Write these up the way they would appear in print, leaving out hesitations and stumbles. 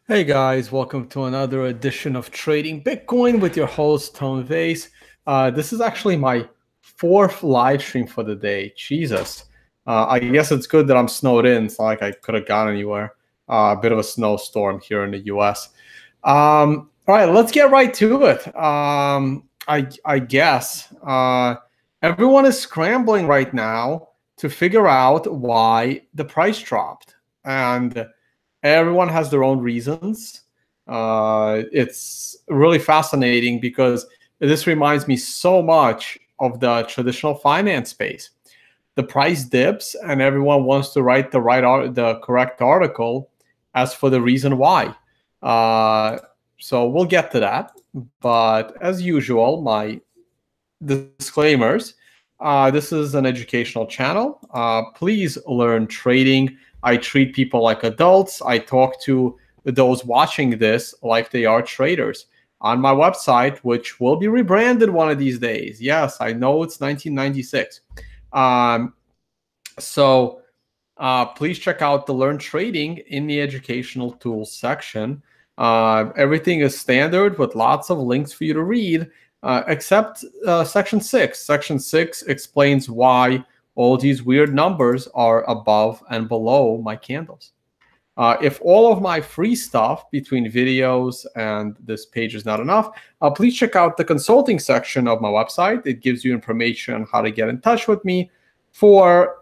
Hey guys, welcome to another edition of Trading Bitcoin with your host, Tone Vase. This is actually my fourth live stream for the day. Jesus. I guess it's good that I'm snowed in. It's not like I could have gone anywhere. A bit of a snowstorm here in the US. All right, let's get right to it. I guess everyone is scrambling right now to figure out why the price dropped. And everyone has their own reasons. It's really fascinating because this reminds me so much of the traditional finance space. The price dips, and everyone wants to write the correct article as for the reason why. Uh, so we'll get to that. But as usual, my disclaimers. This is an educational channel. Please learn trading. I treat people like adults. I talk to those watching this like they are traders. On my website, which will be rebranded one of these days. Yes, I know it's 1996. Um, so please check out the Learn Trading in the educational tools section. Everything is standard with lots of links for you to read, except section 6. Section 6 explains why all these weird numbers are above and below my candles. If all of my free stuff between videos and this page is not enough, please check out the consulting section of my website. It gives you information on how to get in touch with me for,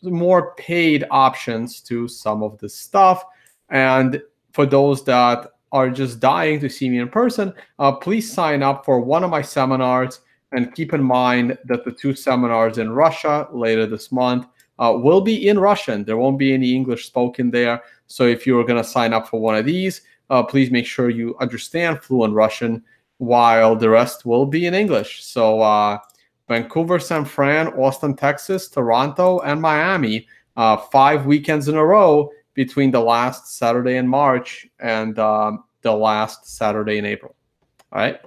more paid options to some of this stuff. And for those that are just dying to see me in person, please sign up for one of my seminars. And keep in mind that the 2 seminars in Russia later this month will be in Russian. There won't be any English spoken there. So if you're going to sign up for one of these, please make sure you understand fluent Russian, while the rest will be in English. So Vancouver, San Fran, Austin, Texas, Toronto, and Miami, 5 weekends in a row between the last Saturday in March and the last Saturday in April. All right.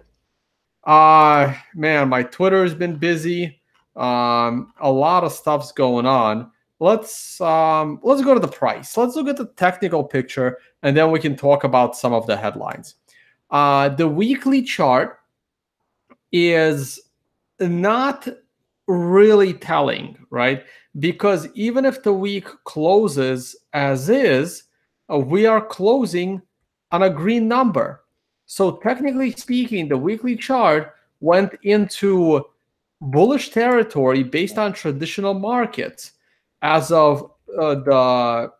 Man, my Twitter has been busy. A lot of stuff's going on. Let's go to the price. Let's look at the technical picture, and then we can talk about some of the headlines. The weekly chart is not really telling, right? Because even if the week closes as is, we are closing on a green number. So technically speaking, the weekly chart went into bullish territory based on traditional markets as of the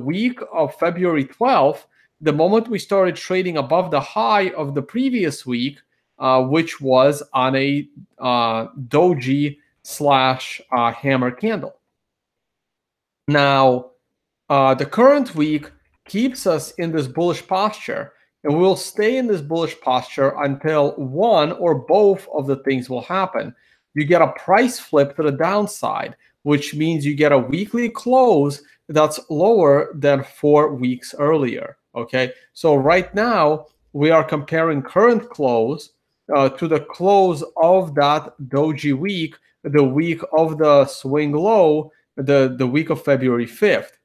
week of February 12th. The moment we started trading above the high of the previous week, which was on a doji / hammer candle. Now, the current week keeps us in this bullish posture, and we'll stay in this bullish posture until one or both of the things will happen. You get a price flip to the downside, which means you get a weekly close that's lower than 4 weeks earlier. Okay, so right now we are comparing current close to the close of that doji week, the week of the swing low, the week of February 5th.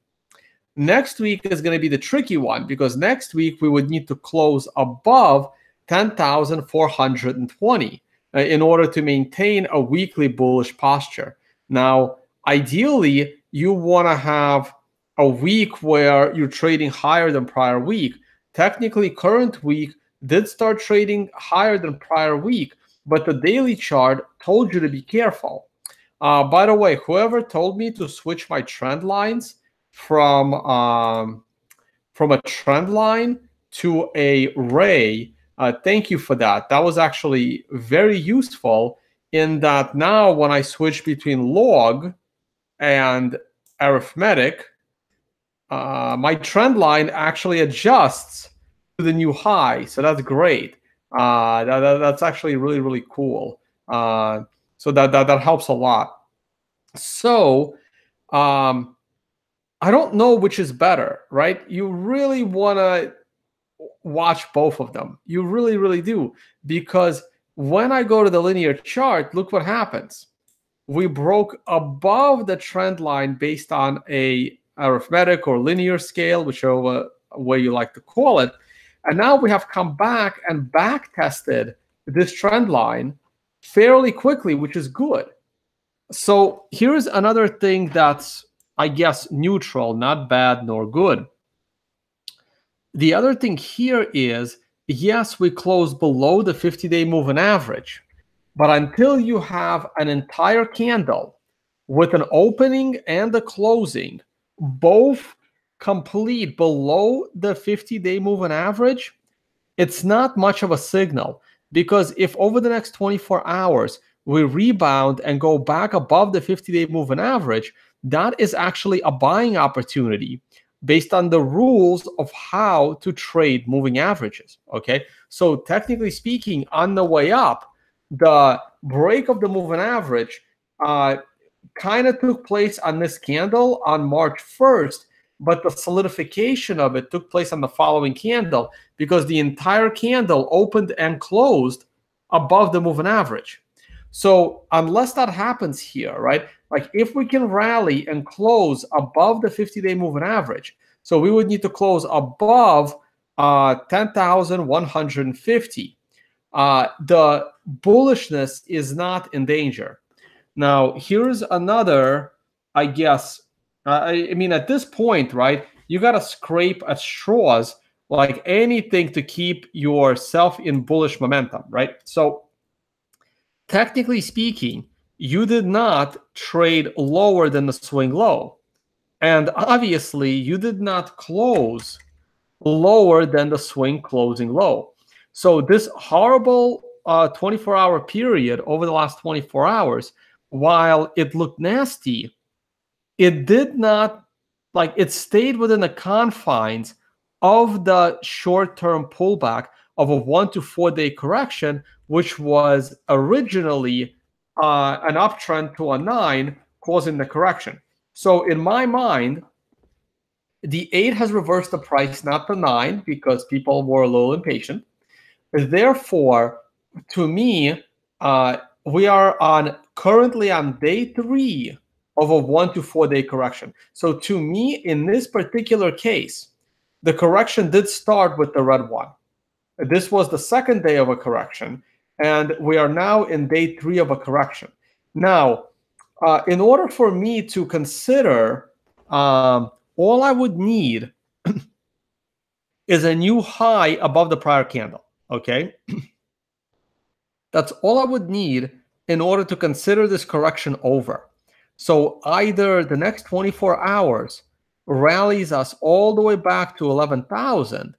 Next week is going to be the tricky one, because next week we would need to close above 10,420 in order to maintain a weekly bullish posture. Now, ideally, you want to have a week where you're trading higher than prior week. Technically, current week did start trading higher than prior week, but the daily chart told you to be careful. By the way, whoever told me to switch my trend lines from a trend line to a ray, thank you for that. That was actually very useful, in that now when I switch between log and arithmetic, my trend line actually adjusts to the new high. So that's great. That's actually really, really cool. So that helps a lot. So I don't know which is better, right? You really want to watch both of them. You really, really do. Because when I go to the linear chart, look what happens. We broke above the trend line based on a arithmetic or linear scale, whichever way you like to call it. And now we have come back and back tested this trend line fairly quickly, which is good. So here's another thing that's, I guess, neutral, not bad nor good. The other thing here is, yes, we closed below the 50-day moving average, but until you have an entire candle with an opening and a closing, both complete below the 50-day moving average, it's not much of a signal, because if over the next 24 hours we rebound and go back above the 50-day moving average, that is actually a buying opportunity based on the rules of how to trade moving averages. Okay, so technically speaking, on the way up, the break of the moving average kind of took place on this candle on March 1st, but the solidification of it took place on the following candle, because the entire candle opened and closed above the moving average. So unless that happens here, right, like if we can rally and close above the 50-day moving average, so we would need to close above 10,150. The bullishness is not in danger. Now, here's another, I guess, I mean, at this point, right, you got to scrape at straws like anything to keep yourself in bullish momentum, right? So technically speaking, you did not trade lower than the swing low. And obviously, you did not close lower than the swing closing low. So this horrible 24-hour period over the last 24 hours, while it looked nasty, it did not, like, it stayed within the confines of the short-term pullback of a 1 to 4 day correction, which was originally an uptrend to a 9, causing the correction. So in my mind, the 8 has reversed the price, not the 9, because people were a little impatient. Therefore, to me, we are currently on day 3 of a 1 to 4 day correction. So to me, in this particular case, the correction did start with the red one. This was the second day of a correction, and we are now in day 3 of a correction. Now, in order for me to consider, all I would need is a new high above the prior candle, okay? That's all I would need in order to consider this correction over. So either the next 24 hours rallies us all the way back to 11,000,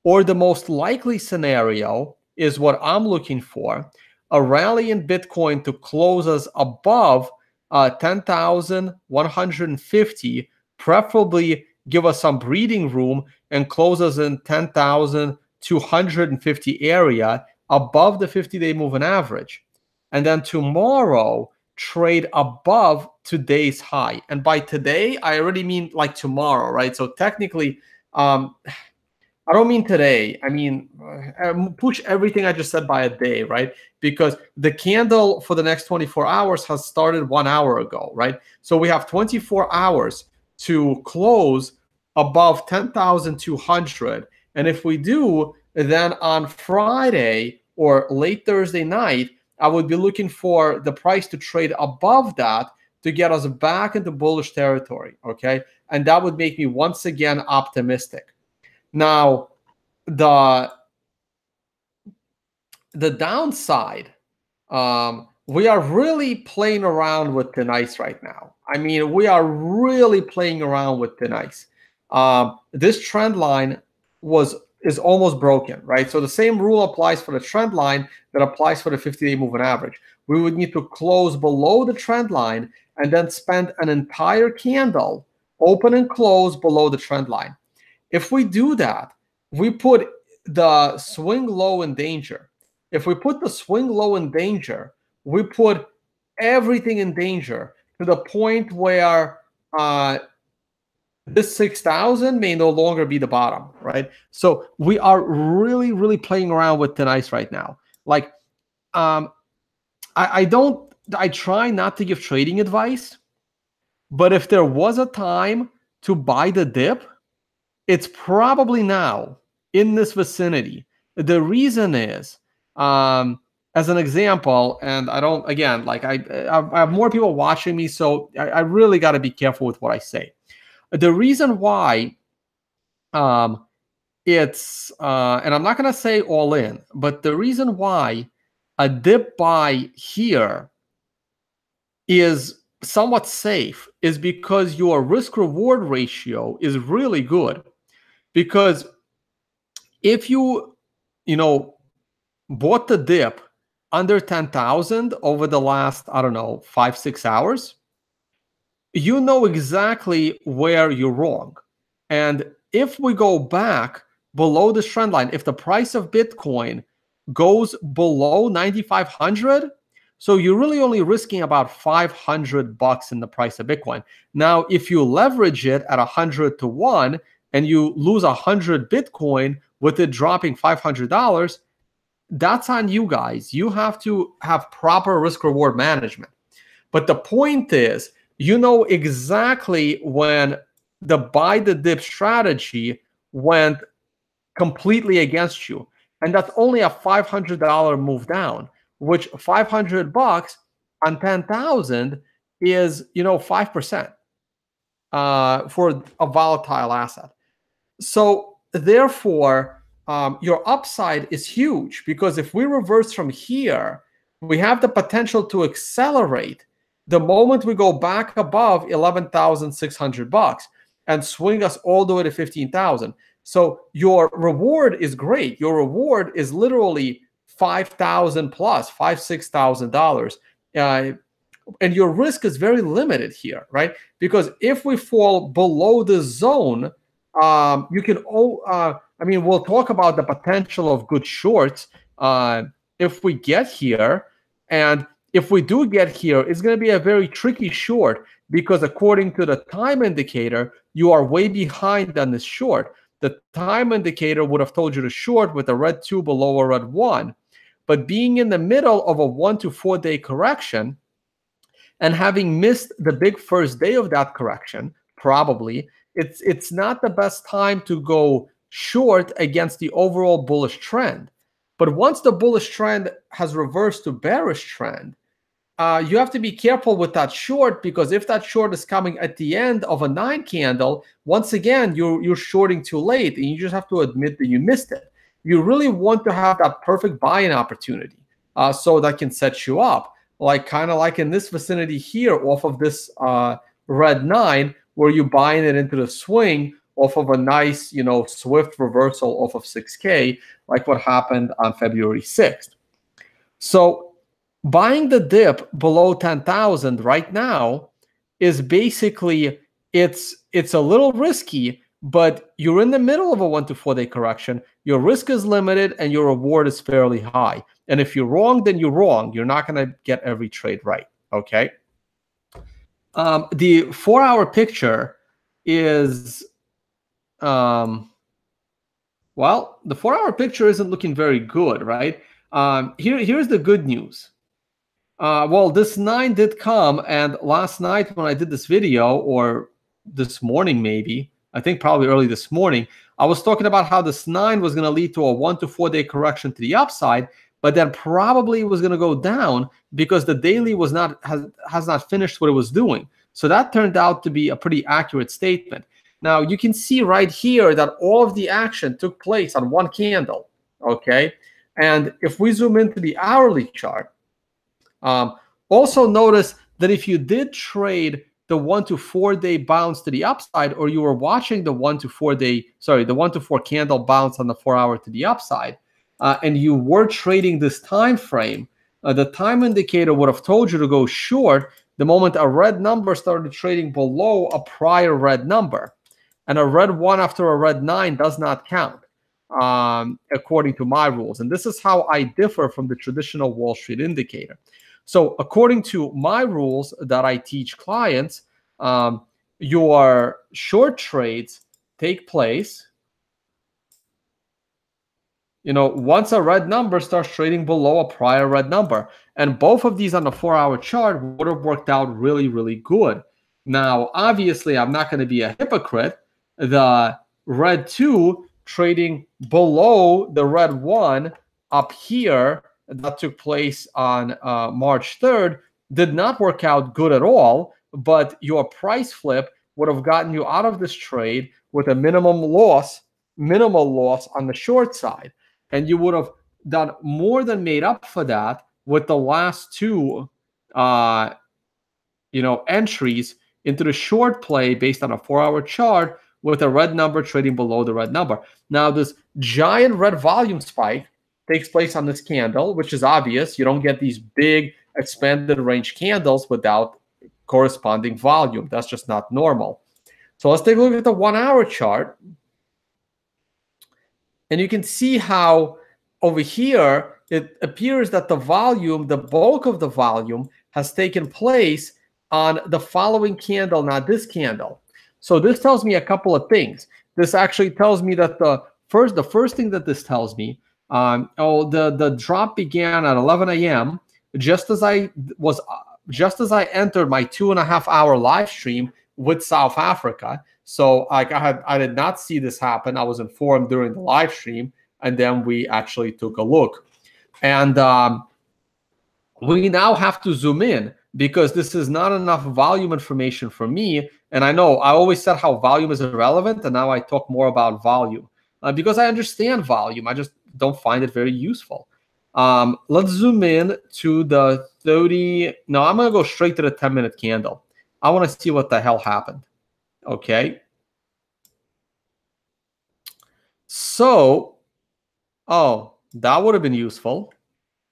or the most likely scenario is what I'm looking for, a rally in Bitcoin to close us above 10,150, preferably give us some breathing room and close us in 10,250 area above the 50-day moving average. And then tomorrow, trade above today's high. And by today, I already mean like tomorrow, right? So technically, I don't mean today. I mean, push everything I just said by a day, right? Because the candle for the next 24 hours has started 1 hour ago, right? So we have 24 hours to close above 10,200. And if we do, then on Friday or late Thursday night, I would be looking for the price to trade above that to get us back into bullish territory, okay? And that would make me once again optimistic. Now, the downside, we are really playing around with thin ice right now. I mean, we are really playing around with thin ice. This trend line is almost broken, right? So the same rule applies for the trend line that applies for the 50-day moving average. We would need to close below the trend line and then spend an entire candle open and close below the trend line. If we do that, we put the swing low in danger. If we put the swing low in danger, we put everything in danger to the point where this 6,000 may no longer be the bottom, right? So we are really, really playing around with thin ice right now. Like, I try not to give trading advice, but if there was a time to buy the dip, It's probably now in this vicinity. The reason is, as an example, and I don't, again, like I have more people watching me, so I really got to be careful with what I say. The reason why it's, and I'm not going to say all in, but the reason why a dip buy here is somewhat safe is because your risk reward ratio is really good. Because if you know, bought the dip under 10,000 over the last, I don't know, 5-6 hours, you know exactly where you're wrong. And if we go back below this trend line, if the price of Bitcoin goes below 9,500, so you're really only risking about $500 in the price of Bitcoin. Now, if you leverage it at 100 to 1 and you lose 100 Bitcoin with it dropping $500, that's on you guys. You have to have proper risk reward management. But the point is, you know exactly when the buy the dip strategy went completely against you. And that's only a $500 move down, which $500 on 10,000 is, 5% for a volatile asset. So therefore, your upside is huge, because if we reverse from here, we have the potential to accelerate the moment we go back above $11,600 and swing us all the way to 15,000. So your reward is great. Your reward is literally 5,000 plus, $6,000. And your risk is very limited here, right? Because if we fall below the zone, you can, we'll talk about the potential of good shorts if we get here. And if we do get here, it's going to be a very tricky short, because according to the time indicator, you are way behind on this short. The time indicator would have told you to short with a red 2 below a red 1. But being in the middle of a 1 to 4 day correction, and having missed the big first day of that correction, probably, it's not the best time to go short against the overall bullish trend. But once the bullish trend has reversed to bearish trend, you have to be careful with that short, because if that short is coming at the end of a 9 candle, once again, you're shorting too late, and you just have to admit that you missed it. You really want to have that perfect buy-in opportunity, so that can set you up, kind of like in this vicinity here, off of this red 9, where you're buying it into the swing off of a nice, swift reversal off of 6K, like what happened on February 6th. So buying the dip below 10,000 right now is basically, it's a little risky, but you're in the middle of a 1 to 4 day correction. Your risk is limited and your reward is fairly high. And if you're wrong, then you're wrong. You're not going to get every trade right. Okay. The 4-hour picture is, well, the 4-hour picture isn't looking very good, right? Here's the good news. Well, this 9 did come, and last night when I did this video, or this morning maybe, I think probably early this morning, I was talking about how this 9 was going to lead to a 1 to 4 day correction to the upside, but then probably was going to go down because the daily was not has not finished what it was doing. So that turned out to be a pretty accurate statement. Now you can see right here that all of the action took place on one candle. Okay, and if we zoom into the hourly chart, also notice that if you did trade the 1 to 4 day bounce to the upside, or you were watching the 1 to 4 candle bounce on the 4-hour to the upside, and you were trading this time frame, the time indicator would have told you to go short the moment a red number started trading below a prior red number. And a red 1 after a red 9 does not count, according to my rules. And this is how I differ from the traditional Wall Street indicator. So according to my rules that I teach clients, your short trades take place, once a red number starts trading below a prior red number. And both of these on the 4-hour chart would have worked out really, really good. Now, obviously, I'm not going to be a hypocrite. The red 2 trading below the red 1 up here that took place on March 3rd did not work out good at all, but your price flip would have gotten you out of this trade with a minimal loss on the short side. And you would have done more than made up for that with the last two entries into the short play based on a 4-hour chart with a red number trading below the red number. Now, this giant red volume spike takes place on this candle, which is obvious. You don't get these big expanded range candles without corresponding volume. That's just not normal. So let's take a look at the 1-hour chart. And you can see how over here, it appears that the volume, the bulk of the volume, has taken place on the following candle, not this candle. So this tells me a couple of things. This actually tells me that the first thing that this tells me, the drop began at 11 a.m. just as I entered my 2.5-hour live stream with South Africa. So I did not see this happen. I was informed during the live stream, and then we actually took a look. And we now have to zoom in because this is not enough volume information for me. And I know I always said how volume is irrelevant, and now I talk more about volume because I understand volume. I just don't find it very useful. Let's zoom in to the 30. No, I'm going to go straight to the 10-minute candle. I want to see what the hell happened. Okay. So, that would have been useful.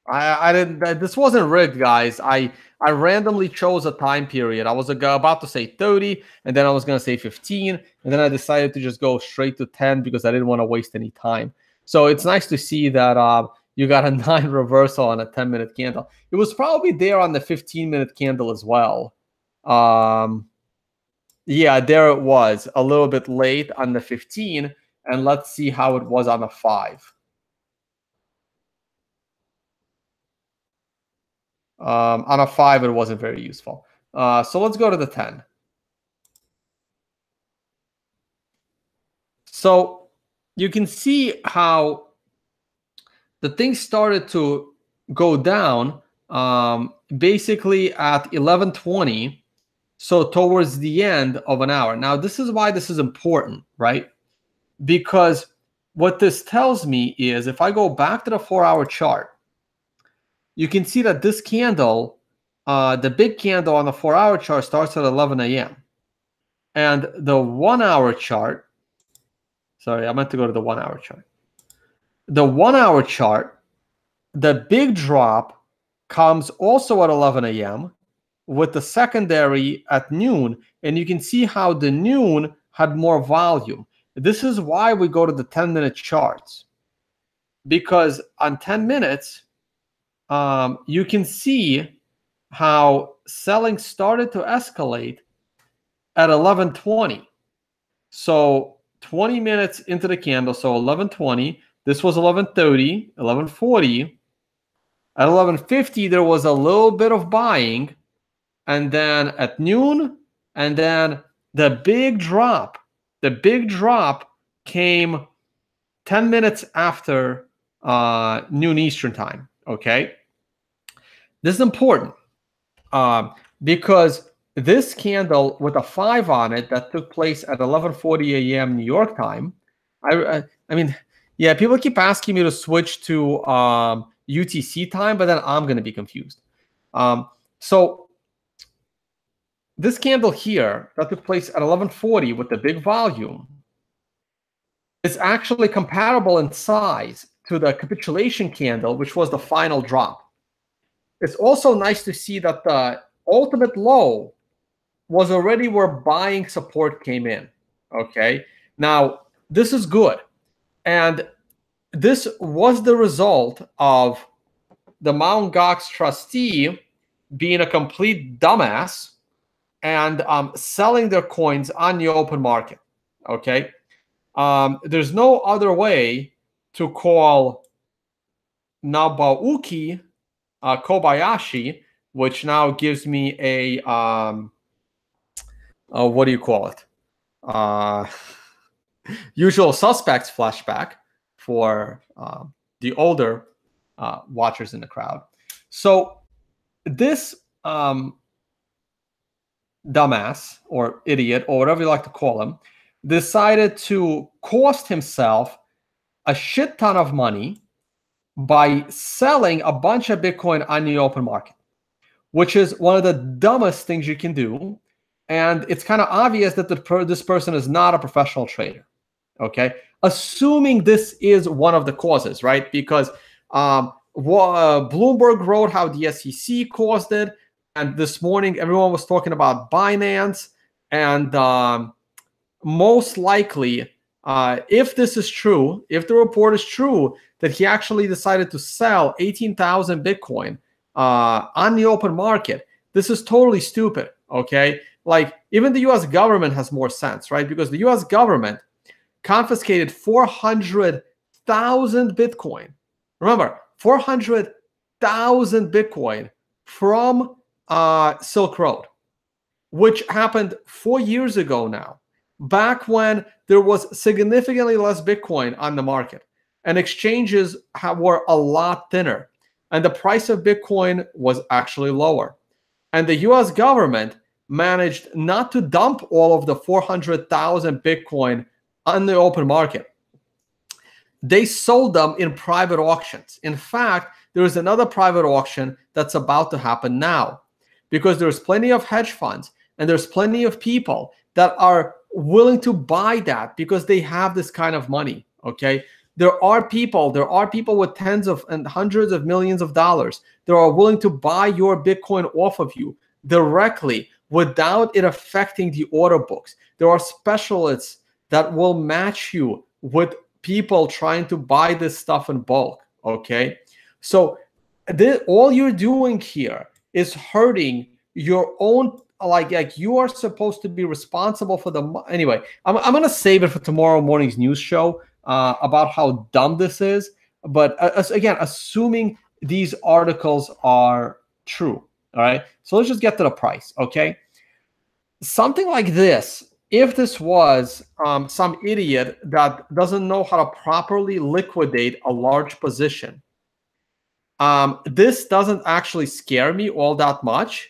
I didn't. This wasn't rigged, guys. I randomly chose a time period. I was about to say 30, and then I was going to say 15, and then I decided to just go straight to 10 because I didn't want to waste any time. So it's nice to see that you got a 9 reversal on a 10-minute candle. It was probably there on the 15-minute candle as well. Yeah, there it was, a little bit late on the 15, and let's see how it was on the 5. On a 5, it wasn't very useful. So let's go to the 10. So you can see how the thing started to go down basically at 11:20. So towards the end of an hour. Now, this is why this is important, right? Because what this tells me is if I go back to the 4-hour chart, you can see that this candle, the big candle on the 4-hour chart starts at 11 a.m. And the 1-hour chart, sorry, I meant to go to the 1-hour chart. The 1-hour chart, the big drop comes also at 11 a.m. with the secondary at noon. And you can see how the noon had more volume. This is why we go to the 10-minute charts. Because on 10 minutes, you can see how selling started to escalate at 11:20. So 20 minutes into the candle, so 11:20. This was 11:30, 11:40. At 11:50, there was a little bit of buying. And then at noon, and then the big drop came 10 minutes after noon Eastern time, okay? This is important because this candle with a 5 on it that took place at 11:40 a.m. New York time, I mean, yeah, people keep asking me to switch to UTC time, but then I'm going to be confused. So this candle here that took place at 11:40 with the big volume is actually comparable in size to the capitulation candle, which was the final drop. It's also nice to see that the ultimate low was already where buying support came in. Okay, now this is good. And this was the result of the Mt. Gox trustee being a complete dumbass and selling their coins on the open market. Okay, there's no other way to call Nabauki Kobayashi, which now gives me a what do you call it? Usual Suspects flashback for the older watchers in the crowd. So this dumbass or idiot or whatever you like to call him decided to cost himself a shit ton of money by selling a bunch of Bitcoin on the open market, which is one of the dumbest things you can do. And it's kind of obvious that this person is not a professional trader. Okay, assuming this is one of the causes, right? Because Bloomberg wrote how the SEC caused it, and this morning everyone was talking about Binance, and most likely, if this is true, if the report is true that he actually decided to sell 18,000 Bitcoin on the open market, this is totally stupid. Okay, like even the U.S. government has more sense, right? Because the U.S. government confiscated 400,000 Bitcoin. Remember, 400,000 Bitcoin from Silk Road, which happened 4 years ago now, back when there was significantly less Bitcoin on the market and exchanges were a lot thinner and the price of Bitcoin was actually lower. And the US government managed not to dump all of the 400,000 Bitcoin on the open market. They sold them in private auctions. In fact, there is another private auction that's about to happen now because there's plenty of hedge funds and there's plenty of people that are willing to buy that because they have this kind of money. Okay, there are people with tens of and hundreds of millions of dollars that are willing to buy your Bitcoin off of you directly without it affecting the order books. There are specialists that will match you with people trying to buy this stuff in bulk. Okay, so all you're doing here is hurting your own. Like you are supposed to be responsible for the. Anyway, I'm gonna save it for tomorrow morning's news show about how dumb this is. But again, assuming these articles are true, all right. So let's just get to the price, okay? Something like this. If this was some idiot that doesn't know how to properly liquidate a large position, this doesn't actually scare me all that much.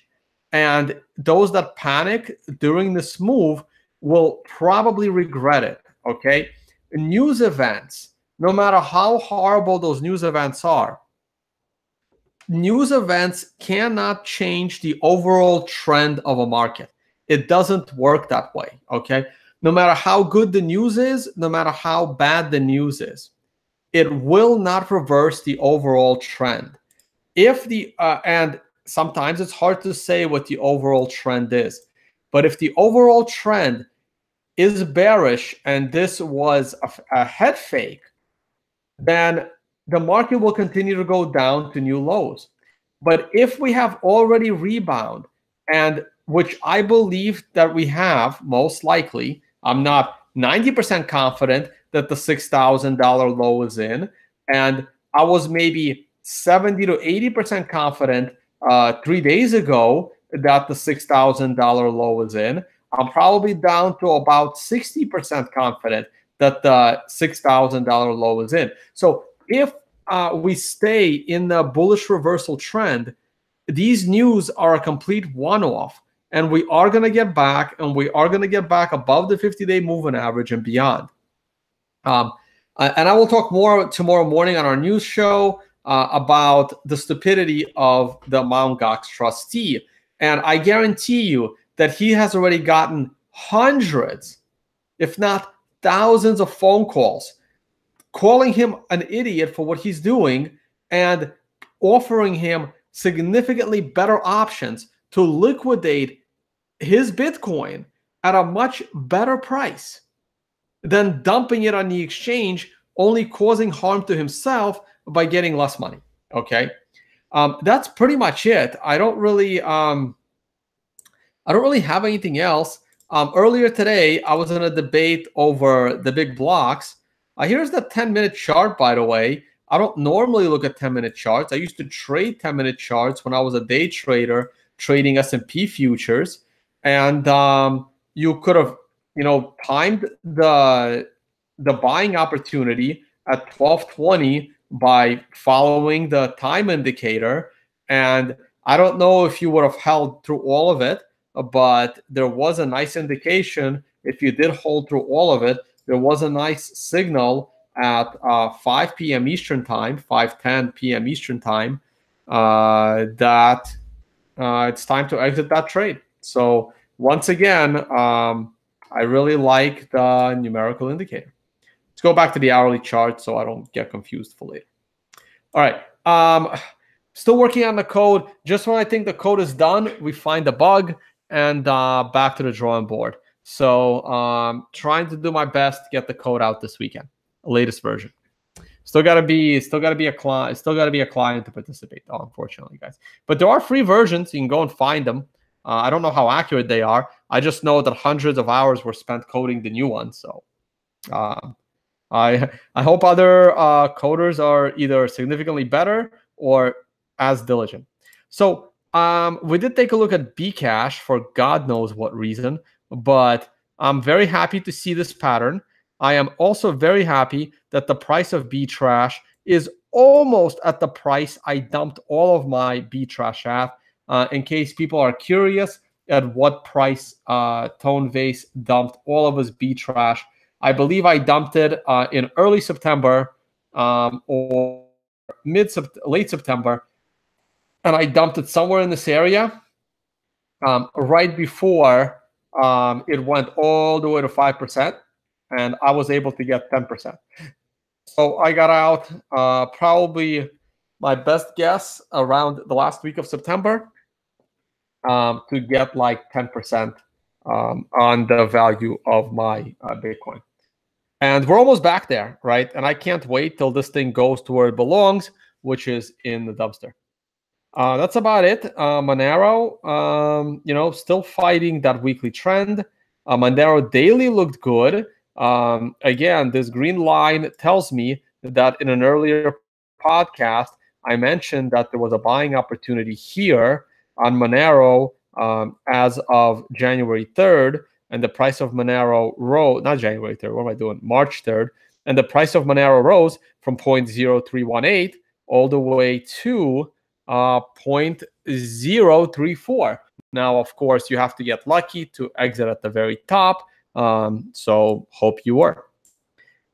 And those that panic during this move will probably regret it, okay? News events, no matter how horrible those news events are, news events cannot change the overall trend of a market. It doesn't work that way, okay? No matter how good the news is, no matter how bad the news is, it will not reverse the overall trend. If the and sometimes it's hard to say what the overall trend is, but if the overall trend is bearish and this was a head fake, then the market will continue to go down to new lows. But if we have already rebound, and which I believe that we have most likely, I'm not 90% confident that the $6,000 low is in, and I was maybe 70 to 80% confident 3 days ago that the $6,000 low is in. I'm probably down to about 60% confident that the $6,000 low is in. So if we stay in the bullish reversal trend, these news are a complete one-off, and we are going to get back, and we are going to get back above the 50-day moving average and beyond. And I will talk more tomorrow morning on our news show about the stupidity of the Mt. Gox trustee. And I guarantee you that he has already gotten hundreds, if not thousands of phone calls calling him an idiot for what he's doing and offering him significantly better options to liquidate his Bitcoin at a much better price than dumping it on the exchange, only causing harm to himself by getting less money. Okay, that's pretty much it. I don't really have anything else. Earlier today, I was in a debate over the big blocks. Here's the 10-minute chart, by the way. I don't normally look at 10-minute charts. I used to trade 10-minute charts when I was a day trader trading S&P futures. And you could have, timed the the buying opportunity at 12:20 by following the time indicator. And I don't know if you would have held through all of it, but there was a nice indication. If you did hold through all of it, there was a nice signal at 5 p.m. Eastern time, 5:10 p.m. Eastern time, that it's time to exit that trade. So once again, I really like the numerical indicator. Let's go back to the hourly chart so I don't get confused for later. All right. Still working on the code. Just when I think the code is done, we find a bug and back to the drawing board. So trying to do my best to get the code out this weekend, latest version. Still gotta be a client. Still gotta be a client to participate. Oh, unfortunately, guys. But there are free versions. You can go and find them. I don't know how accurate they are. I just know that hundreds of hours were spent coding the new one. So I hope other coders are either significantly better or as diligent. So we did take a look at Bcash for God knows what reason, but I'm very happy to see this pattern. I am also very happy that the price of Btrash is almost at the price I dumped all of my Btrash at. In case people are curious at what price Tone Vase dumped all of his Btrash, I believe I dumped it in early September or late September, and I dumped it somewhere in this area right before it went all the way to 5%, and I was able to get 10%. So I got out probably my best guess around the last week of September to get like 10% on the value of my Bitcoin. And we're almost back there, right? And I can't wait till this thing goes to where it belongs, which is in the dumpster. That's about it. Monero, still fighting that weekly trend. Monero daily looked good. Again, this green line tells me that in an earlier podcast, I mentioned that there was a buying opportunity here on Monero as of January 3rd. And the price of Monero rose, not January 3rd, what am I doing? March 3rd. And the price of Monero rose from 0.0318 all the way to 0.034. Now, of course, you have to get lucky to exit at the very top. So hope you were.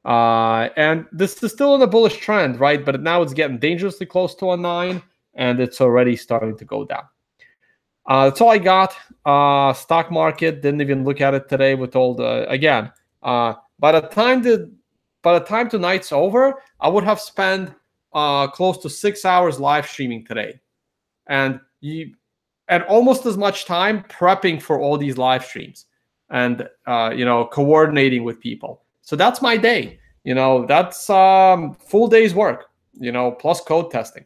And this is still in a bullish trend, right? But now it's getting dangerously close to a 9, and it's already starting to go down. That's all I got. Stock market, didn't even look at it today with all the, again, by the time tonight's over, I would have spent close to 6 hours live streaming today. And almost as much time prepping for all these live streams and, coordinating with people. So that's my day. That's full day's work, plus code testing,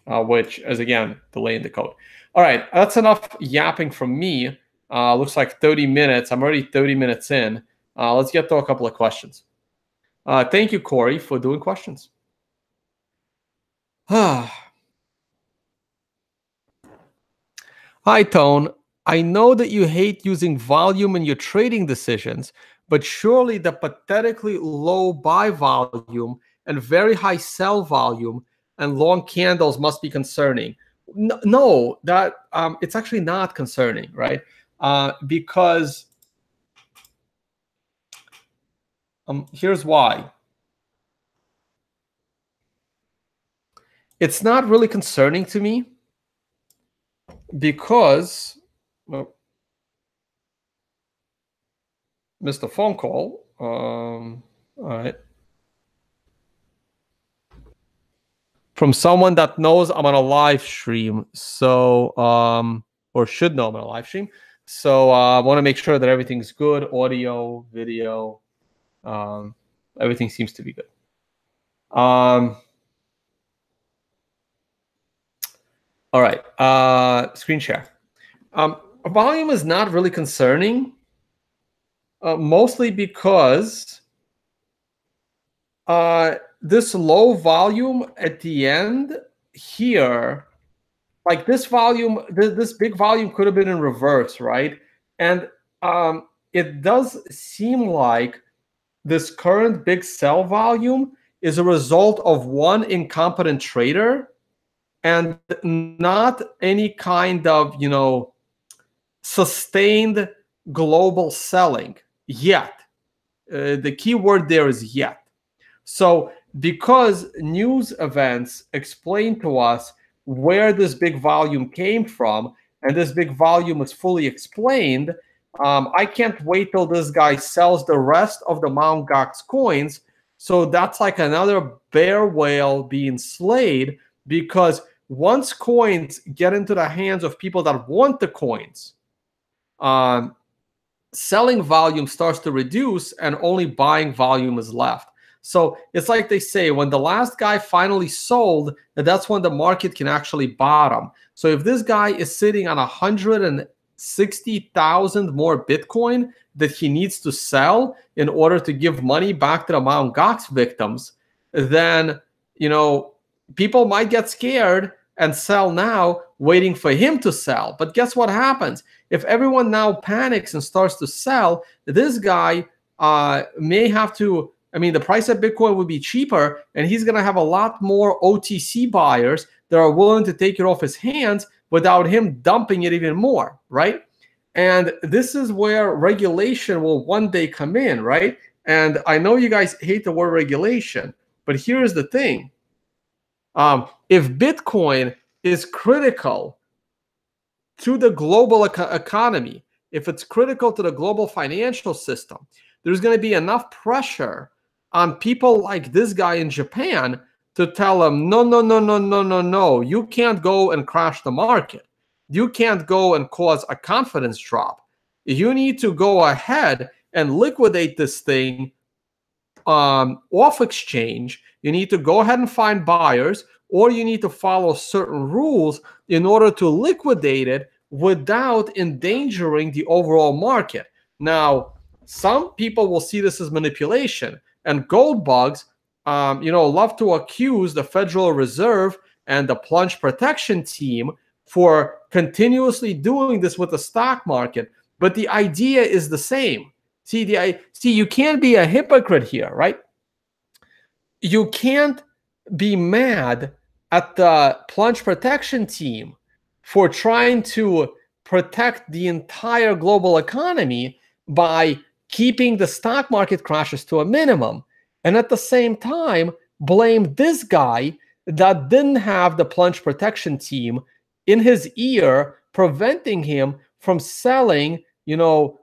which is, again, delaying the code. All right, that's enough yapping from me. Looks like 30 minutes. I'm already 30 minutes in. Let's get to a couple of questions. Thank you, Corey, for doing questions. Hi, Tone. I know that you hate using volume in your trading decisions, but surely the pathetically low buy volume and very high sell volume and long candles must be concerning. No, that it's actually not concerning, right? Because here's why. It's not really concerning to me because missed a phone call. All right. From someone that knows I'm on a live stream, so or should know I'm on a live stream. So I want to make sure that everything's good, audio, video, everything seems to be good. All right, screen share. Volume is not really concerning, mostly because this low volume at the end here, like this volume, this big volume could have been in reverse, right? And it does seem like this current big sell volume is a result of one incompetent trader and not any kind of, sustained global selling yet. The key word there is yet. So because news events explain to us where this big volume came from, and this big volume is fully explained, I can't wait till this guy sells the rest of the Mt. Gox coins. So that's like another bear whale being slayed, because once coins get into the hands of people that want the coins, selling volume starts to reduce and only buying volume is left. So it's like they say, when the last guy finally sold, that's when the market can actually bottom. So if this guy is sitting on 160,000 more Bitcoin that he needs to sell in order to give money back to the Mt. Gox victims, then, people might get scared and sell now, waiting for him to sell. But guess what happens? If everyone now panics and starts to sell, this guy may have to, the price of Bitcoin would be cheaper, and he's going to have a lot more OTC buyers that are willing to take it off his hands without him dumping it even more, right? And this is where regulation will one day come in, right? And I know you guys hate the word regulation, but here's the thing. If Bitcoin is critical to the global economy, if it's critical to the global financial system, there's going to be enough pressure on people like this guy in Japan to tell him, no, no, no, no, no, no, no, you can't go and crash the market. You can't go and cause a confidence drop. You need to go ahead and liquidate this thing off exchange. You need to go ahead and find buyers, or you need to follow certain rules in order to liquidate it without endangering the overall market. Now, some people will see this as manipulation, and gold bugs, love to accuse the Federal Reserve and the plunge protection team for continuously doing this with the stock market. But the idea is the same. See, you can't be a hypocrite here, right? You can't be mad at the plunge protection team for trying to protect the entire global economy by keeping the stock market crashes to a minimum, and at the same time blame this guy that didn't have the plunge protection team in his ear preventing him from selling,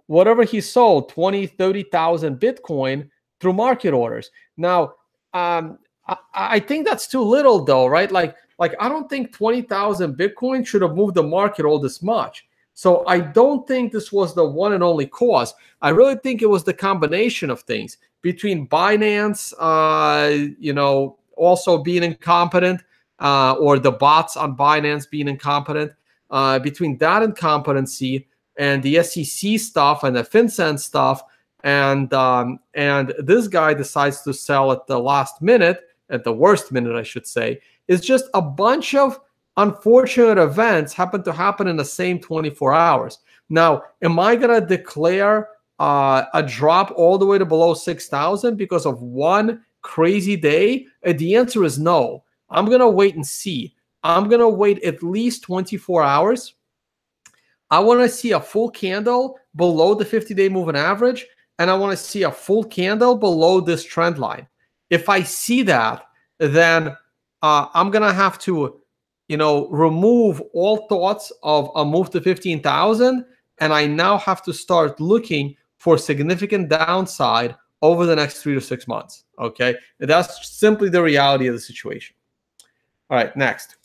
whatever he sold, 20, 30,000 Bitcoin through market orders. Now, I think that's too little, though, right? Like I don't think 20,000 Bitcoin should have moved the market all this much. So I don't think this was the one and only cause. I really think it was the combination of things between Binance, also being incompetent, or the bots on Binance being incompetent. Between that incompetency and the SEC stuff and the FinCEN stuff, and this guy decides to sell at the last minute, at the worst minute, I should say. It's just a bunch of unfortunate events happen to happen in the same 24 hours. Now, am I going to declare a drop all the way to below 6,000 because of one crazy day? The answer is no. I'm going to wait and see. I'm going to wait at least 24 hours. I want to see a full candle below the 50-day moving average, and I want to see a full candle below this trend line. If I see that, then I'm going to have to, remove all thoughts of a move to 15,000, and I now have to start looking for significant downside over the next 3 to 6 months. Okay, that's simply the reality of the situation. All right, next.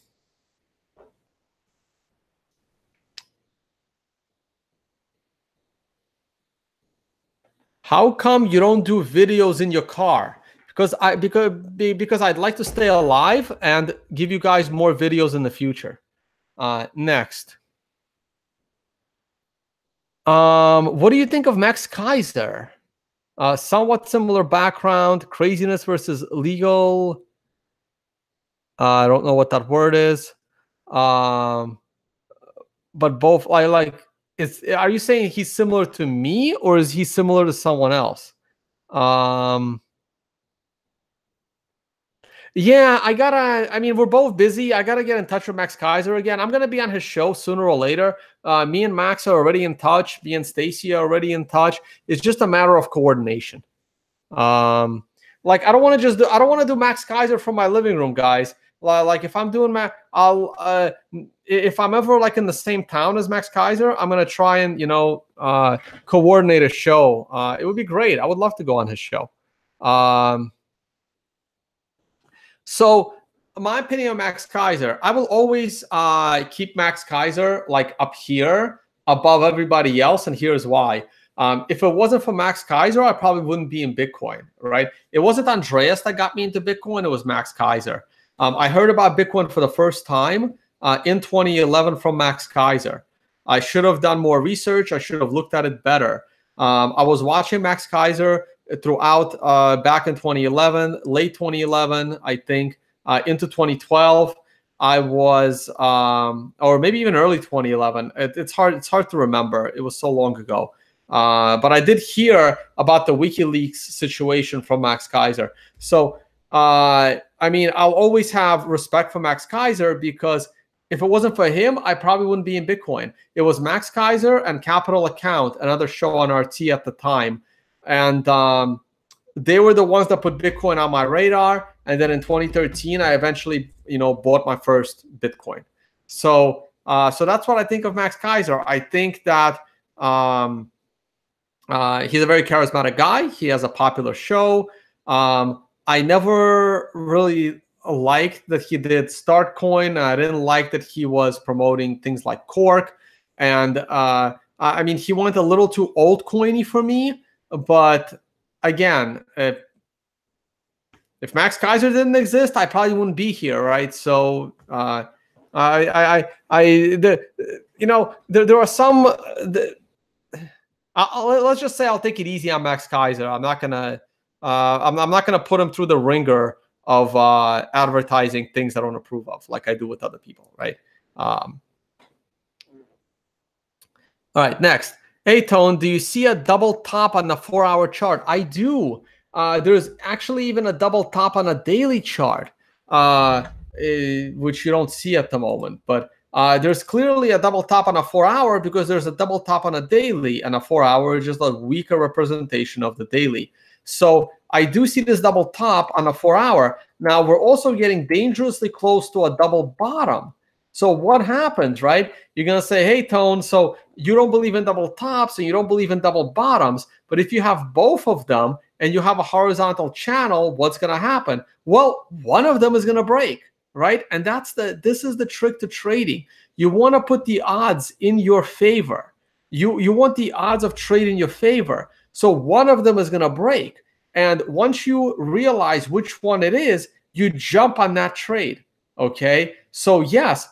How come you don't do videos in your car? Because I'd like to stay alive and give you guys more videos in the future. Next. What do you think of Max Kaiser? Somewhat similar background, craziness versus legal. I don't know what that word is. But both, are you saying he's similar to me, or is he similar to someone else? Um, yeah, I mean, we're both busy. I gotta get in touch with Max Kaiser again. I'm gonna be on his show sooner or later. Me and Max are already in touch. Me and Stacy are already in touch. It's just a matter of coordination. Um, like I don't want to do Max Kaiser from my living room, guys. Like if I'm doing if I'm ever like in the same town as Max Kaiser, I'm gonna try and coordinate a show. It would be great. I would love to go on his show. Um, so my opinion on Max Kaiser, I will always keep Max Kaiser like up here above everybody else, and here's why. If it wasn't for Max Kaiser, I probably wouldn't be in Bitcoin, right? It wasn't Andreas that got me into Bitcoin. It was Max Kaiser. I heard about Bitcoin for the first time in 2011 from Max Kaiser. I should have done more research. I should have looked at it better. I was watching Max Kaiser throughout back in 2011, late 2011, I think, into 2012. I was, or maybe even early 2011. It's hard to remember. It was so long ago. But I did hear about the WikiLeaks situation from Max Kaiser. So, I mean, I'll always have respect for Max Kaiser because if it wasn't for him, I probably wouldn't be in Bitcoin. It was Max Kaiser and Capital Account, another show on RT at the time. And they were the ones that put Bitcoin on my radar. And then in 2013, I eventually, bought my first Bitcoin. So that's what I think of Max Kaiser. I think that he's a very charismatic guy. He has a popular show. I never really liked that he did Startcoin. I didn't like that he was promoting things like Cork. And I mean, he went a little too old coiny for me. But again, if Max Kaiser didn't exist, I probably wouldn't be here, right? So there are some. Let's just say I'll take it easy on Max Kaiser. I'm not gonna put him through the ringer of advertising things I don't approve of, like I do with other people, right? All right, next. Hey, Tone, do you see a double top on the 4-hour chart? I do. There's actually even a double top on a daily chart, which you don't see at the moment. But there's clearly a double top on a 4-hour because there's a double top on a daily, and a 4-hour is just a weaker representation of the daily. So I do see this double top on a 4-hour. Now, we're also getting dangerously close to a double bottom. So what happens, right? You're going to say, hey, Tone, so you don't believe in double tops and you don't believe in double bottoms. But if you have both of them and you have a horizontal channel, what's going to happen? Well, one of them is going to break, right? And this is the trick to trading. You want to put the odds in your favor. You want the odds of trade in your favor. So one of them is going to break. And once you realize which one it is, you jump on that trade, okay? So yes,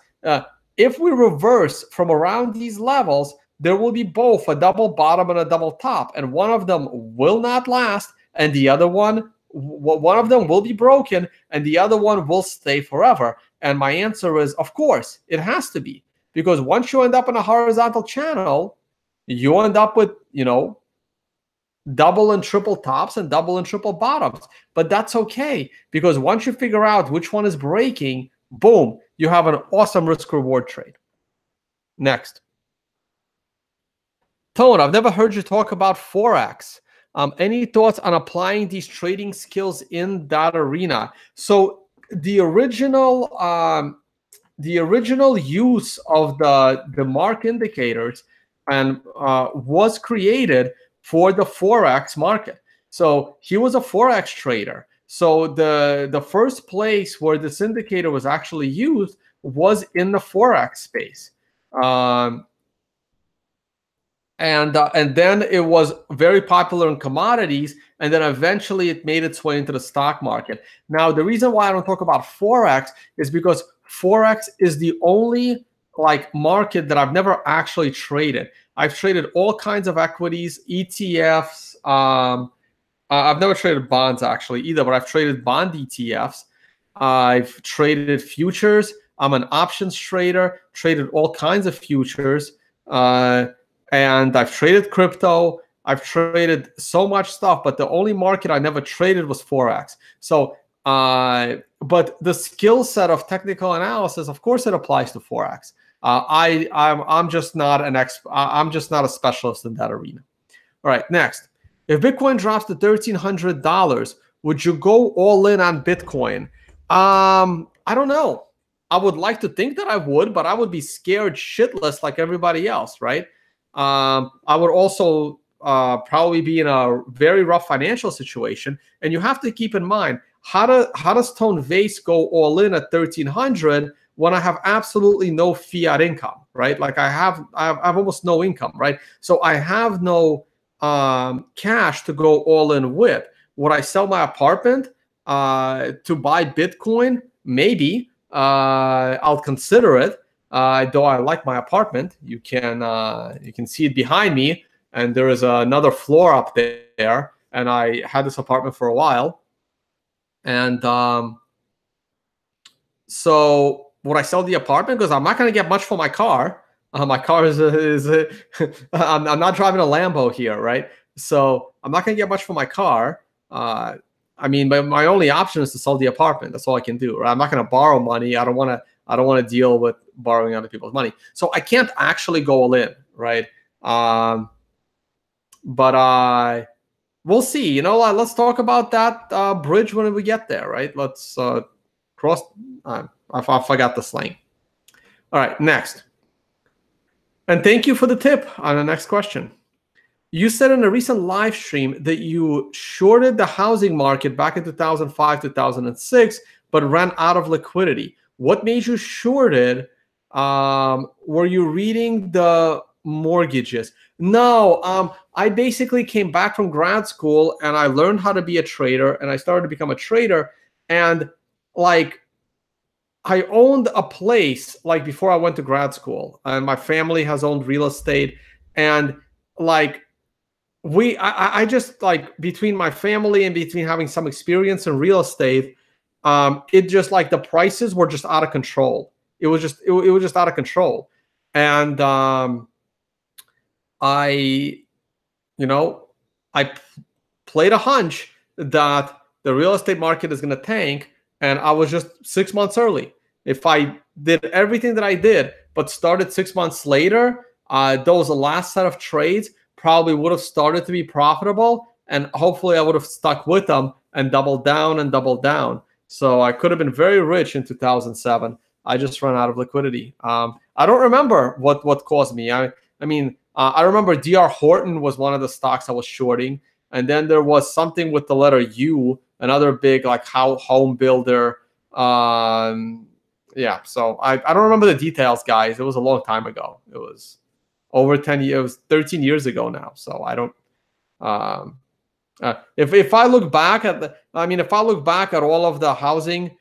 if we reverse from around these levels, there will be both a double bottom and a double top, and one of them will not last, and the other one of them will be broken, and the other one will stay forever. And my answer is, of course, it has to be, because once you end up in a horizontal channel, you end up with, double and triple tops and double and triple bottoms. But that's okay, because once you figure out which one is breaking, boom, you have an awesome risk-reward trade. Next. Tone, I've never heard you talk about Forex. Any thoughts on applying these trading skills in that arena? So the original use of the mark indicators was created for the Forex market. So he was a Forex trader. So the first place where this indicator was actually used was in the Forex space. And then it was very popular in commodities, and then eventually it made its way into the stock market. Now, the reason why I don't talk about Forex is because Forex is the only market that I've never actually traded. I've traded all kinds of equities, ETFs. I've never traded bonds actually either, but I've traded bond ETFs. I've traded futures. I'm an options trader, traded all kinds of futures. And I've traded crypto. I've traded so much stuff, but the only market I never traded was Forex. So, but the skill set of technical analysis, of course, it applies to Forex. I'm just not an expert. I'm just not a specialist in that arena. All right, next. If Bitcoin drops to $1,300, would you go all in on Bitcoin? I don't know. I would like to think that I would, but I would be scared shitless like everybody else, right? I would also probably be in a very rough financial situation. And you have to keep in mind, how does Tone Vase go all in at 1,300 when I have absolutely no fiat income, right? Like I have almost no income, right? So I have no cash to go all in with. Would I sell my apartment to buy Bitcoin? Maybe. I'll consider it. Though I like my apartment. You can see it behind me, and there is another floor up there. And I had this apartment for a while. And so would I sell the apartment? Because I'm not going to get much for my car. My car is I'm not driving a Lambo here, right? So I'm not going to get much for my car. I mean, my only option is to sell the apartment. That's all I can do. Right? I'm not going to borrow money. I don't want to deal with borrowing other people's money. So I can't actually go all in, right? But we'll see. You know, let's talk about that bridge when we get there, right? Let's cross. I forgot the slang. All right, next. And thank you for the tip on the next question. You said in a recent live stream that you shorted the housing market back in 2005, 2006, but ran out of liquidity. What made you short it? Were you reading the mortgages? No, I basically came back from grad school and I learned how to be a trader and I started to become a trader. And like, I owned a place like before I went to grad school, and my family has owned real estate. And like, I just like between my family and between having some experience in real estate, it just like the prices were just out of control. It was just out of control. And I played a hunch that the real estate market is going to tank, and I was just 6 months early. If I did everything that I did, but started 6 months later, those last set of trades probably would have started to be profitable, and hopefully I would have stuck with them and doubled down and doubled down. So I could have been very rich in 2007. I just ran out of liquidity. I don't remember what caused me. I remember DR Horton was one of the stocks I was shorting, and then there was something with the letter U, another big like home builder. Yeah, so I don't remember the details, guys. It was a long time ago. It was over 10 years. It was 13 years ago now. So I don't. If I look back at all of the housing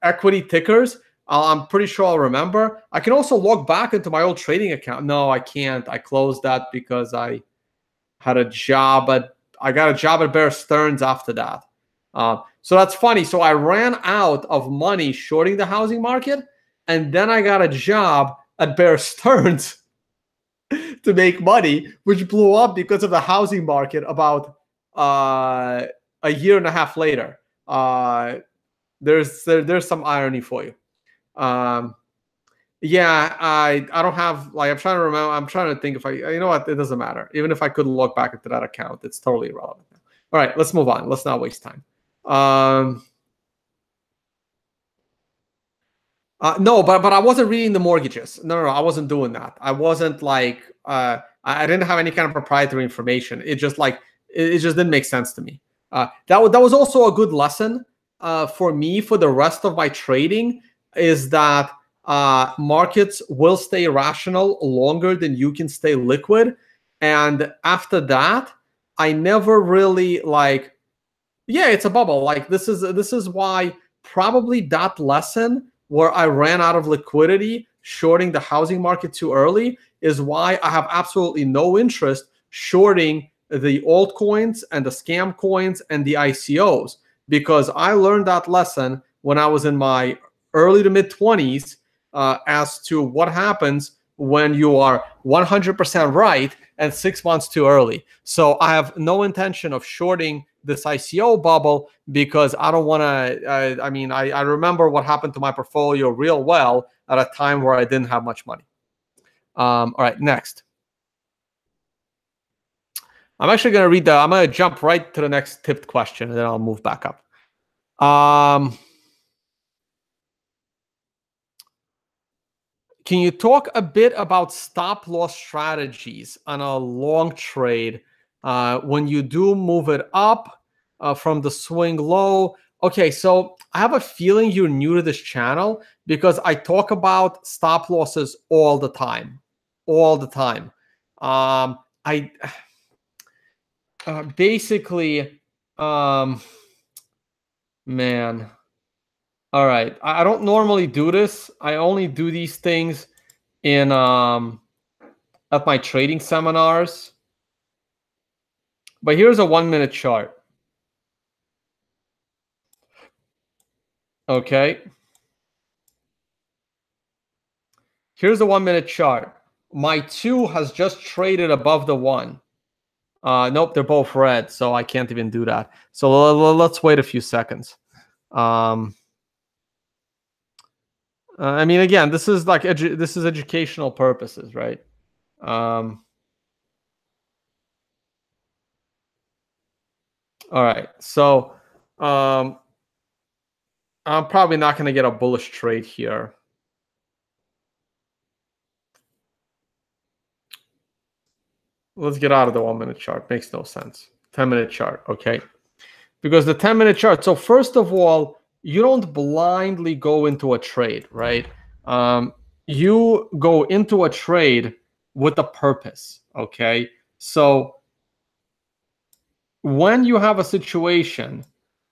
equity tickers, I'm pretty sure I'll remember. I can also log back into my old trading account. No, I can't. I closed that because I got a job at Bear Stearns after that. So that's funny. So I ran out of money shorting the housing market, and then I got a job at Bear Stearns to make money, which blew up because of the housing market about a year and a half later. There's some irony for you. Yeah, I don't have like I'm trying to remember. I'm trying to think if you know what, it doesn't matter. Even if I could log back into that account, it's totally irrelevant. All right, let's move on. Let's not waste time. No, but I wasn't reading the mortgages. No, I wasn't doing that. I wasn't like I didn't have any kind of proprietary information. It just didn't make sense to me. That was also a good lesson for me for the rest of my trading, is that markets will stay rational longer than you can stay liquid. And after that, I never really like. Yeah, it's a bubble. Like this is why probably that lesson where I ran out of liquidity shorting the housing market too early is why I have absolutely no interest shorting the altcoins and the scam coins and the ICOs, because I learned that lesson when I was in my early to mid 20s as to what happens when you are 100% right and 6 months too early. So I have no intention of shorting this ICO bubble because I don't want to. I remember what happened to my portfolio real well at a time where I didn't have much money. All right, next. I'm actually going to read I'm going to jump right to the next tipped question, and then I'll move back up. Can you talk a bit about stop loss strategies on a long trade when you do move it up from the swing low? Okay, so I have a feeling you're new to this channel because I talk about stop losses all the time. All the time. I basically, man. All right. I don't normally do this. I only do these things in at my trading seminars. But here's a 1 minute chart. Okay. Here's a 1 minute chart. My 2 has just traded above the 1. Nope, they're both red, so I can't even do that. So let's wait a few seconds. I mean, again, this is like this is educational purposes, right? All right, so I'm probably not going to get a bullish trade here. Let's get out of the 1 minute chart. Makes no sense. 10-minute chart, okay? Because the 10-minute chart. So first of all, you don't blindly go into a trade, right? You go into a trade with a purpose, okay? So when you have a situation,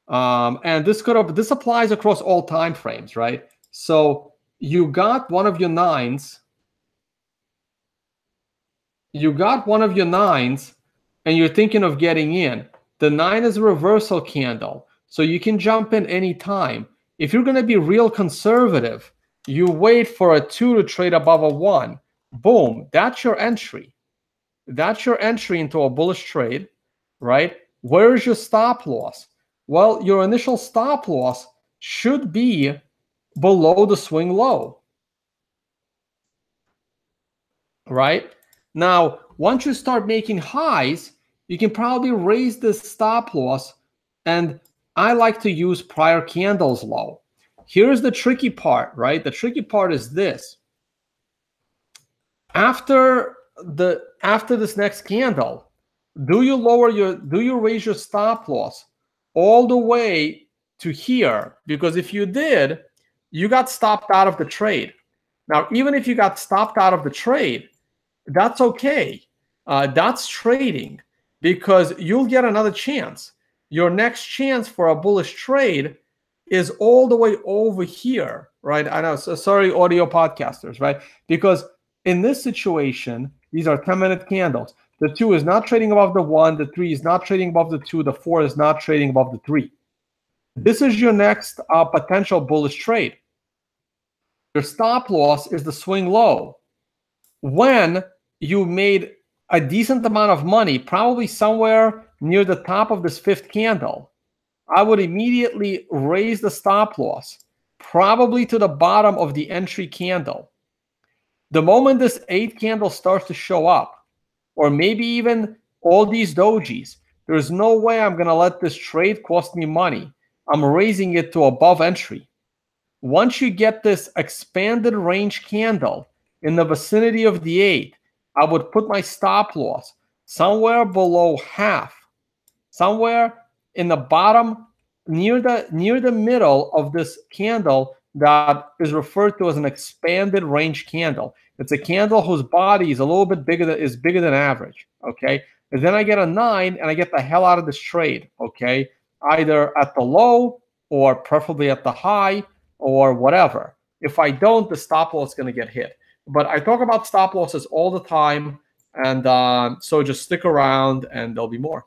and this applies across all time frames, right? So you got one of your nines. You got one of your nines, and you're thinking of getting in. The 9 is a reversal candle, so you can jump in anytime. If you're going to be real conservative, you wait for a 2 to trade above a 1. Boom, that's your entry. That's your entry into a bullish trade, right? Where is your stop loss? Well, your initial stop loss should be below the swing low, right? Now, once you start making highs, you can probably raise this stop loss, and I like to use prior candles low. Here's the tricky part, right? The tricky part is this. After this next candle, do you raise your stop loss all the way to here? Because if you did, you got stopped out of the trade. Now, even if you got stopped out of the trade, that's okay. That's trading, because you'll get another chance. Your next chance for a bullish trade is all the way over here, right? I know, so sorry, audio podcasters, right? Because in this situation, these are 10-minute candles. The 2 is not trading above the 1. The 3 is not trading above the 2. The 4 is not trading above the 3. This is your next potential bullish trade. Your stop loss is the swing low. When you made a decent amount of money, probably somewhere near the top of this 5th candle, I would immediately raise the stop loss, probably to the bottom of the entry candle. The moment this 8th candle starts to show up, or maybe even all these dojis, there's no way I'm going to let this trade cost me money. I'm raising it to above entry. Once you get this expanded range candle in the vicinity of the 8, I would put my stop loss somewhere below half, somewhere in the bottom, near the middle of this candle that is referred to as an expanded range candle. It's a candle whose body is a little bit bigger than average. Okay, and then I get a 9 and I get the hell out of this trade. Okay, either at the low or preferably at the high or whatever. If I don't, the stop loss is going to get hit. But I talk about stop losses all the time, and so just stick around and there'll be more.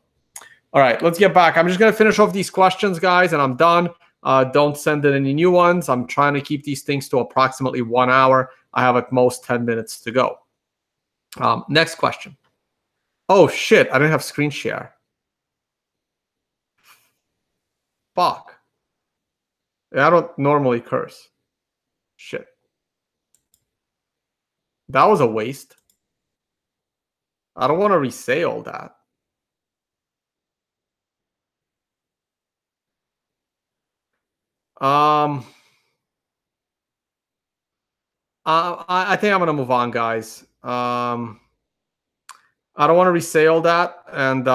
All right, let's get back. I'm just going to finish off these questions, guys, and I'm done. Don't send in any new ones. I'm trying to keep these things to approximately 1 hour. I have at most 10 minutes to go. Next question. Oh shit, I didn't have screen share. Fuck. I don't normally curse. Shit. That was a waste. I don't want to re-say all that. I think I'm gonna move on, guys. I don't want to re-say all that, and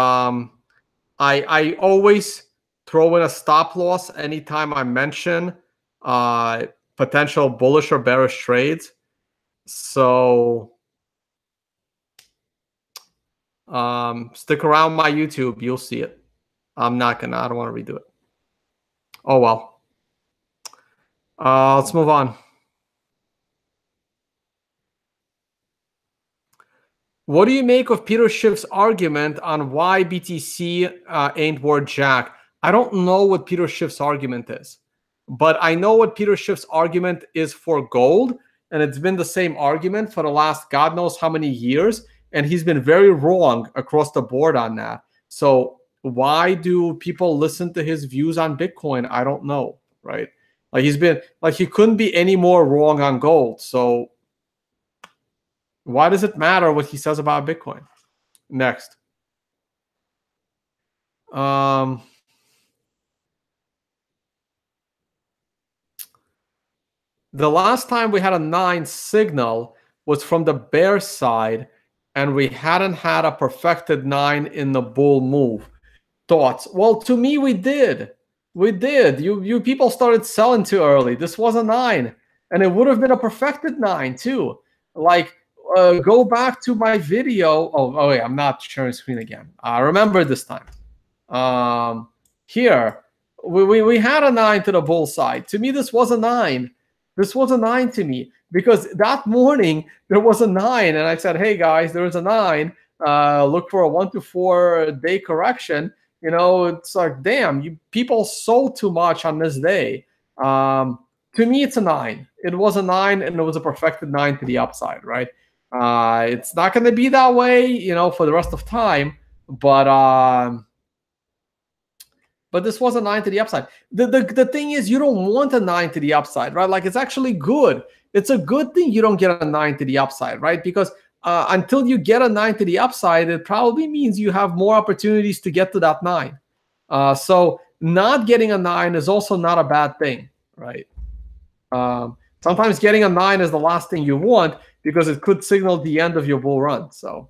I always throw in a stop loss anytime I mention potential bullish or bearish trades. So stick around my YouTube, you'll see it. I don't want to redo it. Oh well. Let's move on. What do you make of Peter Schiff's argument on why BTC ain't worth jack? I don't know what Peter Schiff's argument is, but I know what Peter Schiff's argument is for gold, and it's been the same argument for the last God knows how many years, and he's been very wrong across the board on that. So why do people listen to his views on Bitcoin? I don't know, right? Like he couldn't be any more wrong on gold. So why does it matter what he says about Bitcoin? Next. The last time we had a 9 signal was from the bear side, and we hadn't had a perfected 9 in the bull move. Thoughts? Well, to me, we did. We did. You people started selling too early. This was a 9, and it would have been a perfected 9 too. Like, go back to my video. Oh wait, I'm not sharing screen again. Remember this time. Here, we had a 9 to the bull side. To me, this was a 9. This was a 9 to me, because that morning there was a 9, and I said, hey guys, there's a 9. Look for a 1 to 4 day correction. You know, it's like, damn, you people sold too much on this day. To me, it's a 9. It was a 9, and it was a perfected 9 to the upside, right? It's not going to be that way, you know, for the rest of time, but this was a 9 to the upside. The thing is, you don't want a 9 to the upside, right? Like, it's actually good. It's a good thing you don't get a 9 to the upside, right? Because until you get a 9 to the upside, it probably means you have more opportunities to get to that 9. So not getting a 9 is also not a bad thing, right? Sometimes getting a 9 is the last thing you want, because it could signal the end of your bull run. So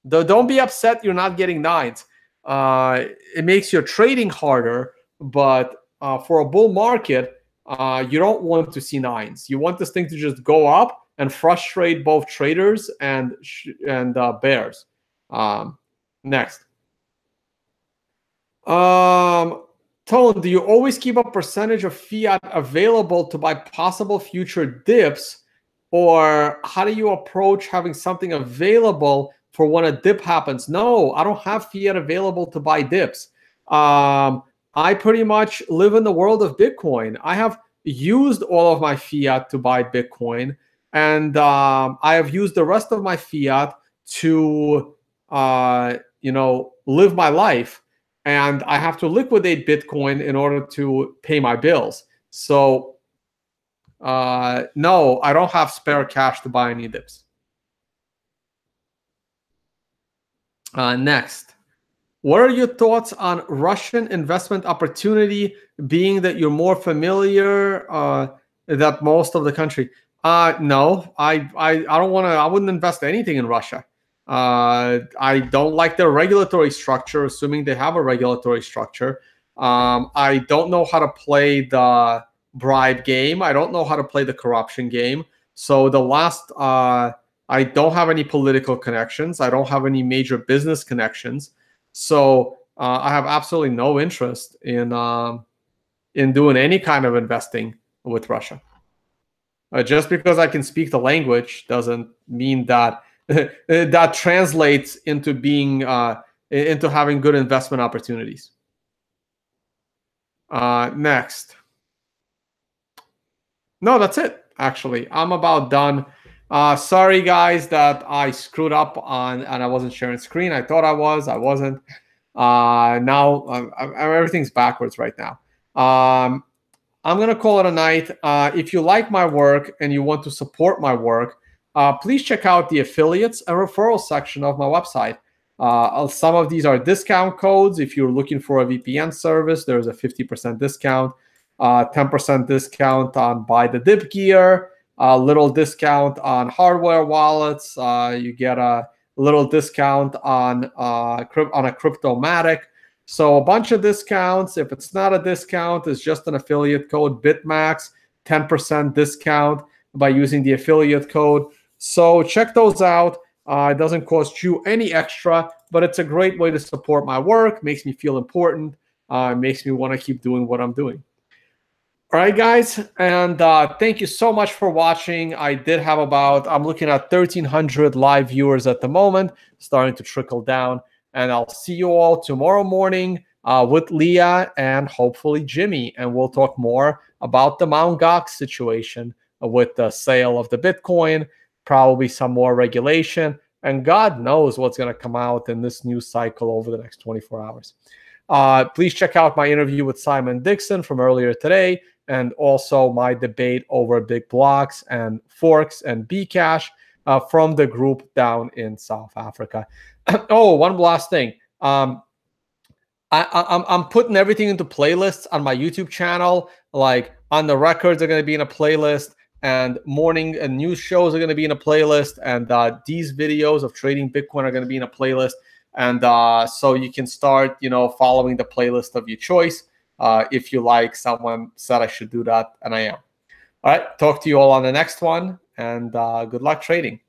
don't be upset you're not getting 9s. It makes your trading harder, but for a bull market, you don't want to see 9s. You want this thing to just go up and frustrate both traders and bears. Next. Tone, do you always keep a percentage of fiat available to buy possible future dips, or how do you approach having something available for when a dip happens? No, I don't have fiat available to buy dips. I pretty much live in the world of Bitcoin. I have used all of my fiat to buy Bitcoin, and I have used the rest of my fiat to, live my life. And I have to liquidate Bitcoin in order to pay my bills. So, no, I don't have spare cash to buy any dips. Next. What are your thoughts on Russian investment opportunity, being that you're more familiar that most of the country? No, I don't want to. I wouldn't invest anything in Russia. I don't like their regulatory structure, assuming they have a regulatory structure. I don't know how to play the bribe game. I don't know how to play the corruption game. So I don't have any political connections. I don't have any major business connections. So I have absolutely no interest in doing any kind of investing with Russia. Just because I can speak the language doesn't mean that that translates into being into having good investment opportunities. Next. No, that's it. Actually, I'm about done. Sorry, guys, that I screwed up on and I wasn't sharing screen. I thought I was. I wasn't. Now everything's backwards right now. I'm going to call it a night. If you like my work and you want to support my work, please check out the affiliates and referral section of my website. Some of these are discount codes. If you're looking for a VPN service, there's a 50% discount, 10% discount on buy the dip gear, a little discount on hardware wallets. You get a little discount on a Cryptomatic. So a bunch of discounts. If it's not a discount, it's just an affiliate code, BitMax, 10% discount by using the affiliate code. So check those out. It doesn't cost you any extra, but it's a great way to support my work. Makes me feel important. Makes me want to keep doing what I'm doing. All right, guys, and thank you so much for watching. I did have I'm looking at 1,300 live viewers at the moment, starting to trickle down. And I'll see you all tomorrow morning with Leah and hopefully Jimmy. And we'll talk more about the Mt. Gox situation with the sale of the Bitcoin, probably some more regulation. And God knows what's going to come out in this news cycle over the next 24 hours. Please check out my interview with Simon Dixon from earlier today, and also my debate over big blocks and forks and Bcash from the group down in South Africa. Oh, one last thing. I'm putting everything into playlists on my YouTube channel. Like On the Records are going to be in a playlist, and morning and news shows are going to be in a playlist, and these videos of trading Bitcoin are going to be in a playlist. And so you can start, following the playlist of your choice. If you like, someone said I should do that, and I am. All right, talk to you all on the next one, and good luck trading.